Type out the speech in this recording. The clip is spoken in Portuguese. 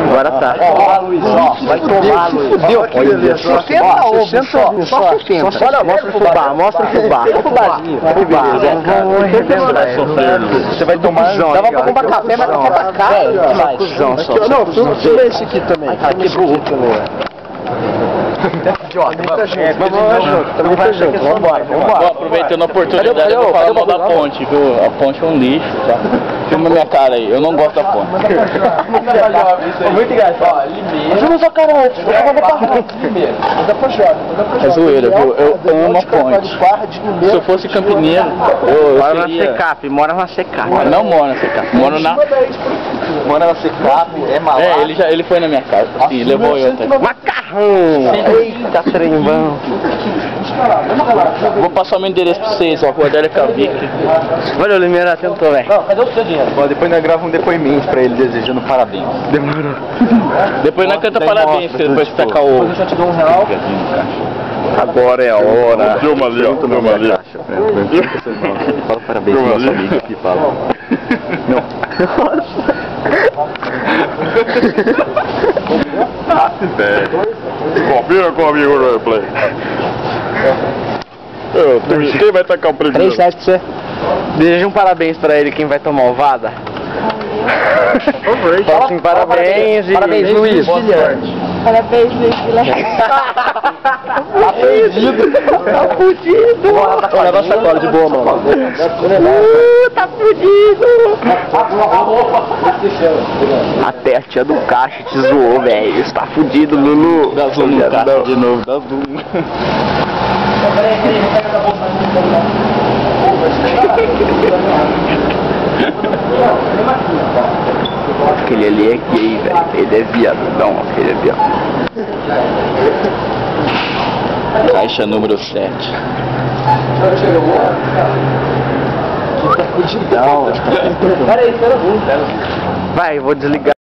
Agora tá. Ó, Luiz, ó. Vai tomar, Luiz. Fudeu aqui, beleza. 60 ovos, só 60. Olha, mostra o fubá, mostra o fubá. Fubazinho. Você vai tomar. Dava pra comprar café, mas café tá caro. Não, filma esse aqui também. Aqui também. Vamos aproveitando a oportunidade, eu vou falar mal da ponte, viu? A ponte é um lixo, tá? Filma minha cara aí, eu não gosto da ponte. Muito engraçado. Filma sua cara antes, vou fazer É zoeira, viu? Eu amo a ponte. Se eu fosse campineiro, eu Mora na seria... Secap, mora na Secap. Não moro na Secap, moro na... Mora na Secap, é maluco. É, ele foi na minha casa, sim, levou eu até. Macarrão! Eita, trembão! Vou passar o meu endereço pra vocês, ó, Rua Adélia Cavic. Valeu, Limeira, tentou, velho. Cadê o seu dinheiro? Depois nós gravamos um depoimento pra ele desejando parabéns. Demorou. Depois nós canta parabéns, que depois tacar o... Eu já te dou R$1. Agora é a hora. Filma ali, ó. Filma ali. Fala parabéns pro nosso amigo aqui, fala. Não. Confira comigo no replay. Quem vai tacar o primeiro? 3-7 pra você. Deseja um parabéns pra ele, quem vai tomar ovada. Fala assim, parabéns e... Parabéns, Luiz. Boa sorte. Parabéns, Luiz Guilherme. Tá fudido. Tá fudido. Leva a sacola de boa, mano. Tá fudido. Até a tia do caixa te zoou, velho. Você tá fudido, Lulu. Dá zoom no caixa de novo, dá zoom. Aquele ali é gay, velho. Ele é viado. Não, aquele é viado. Caixa número 7. Vai, vou desligar.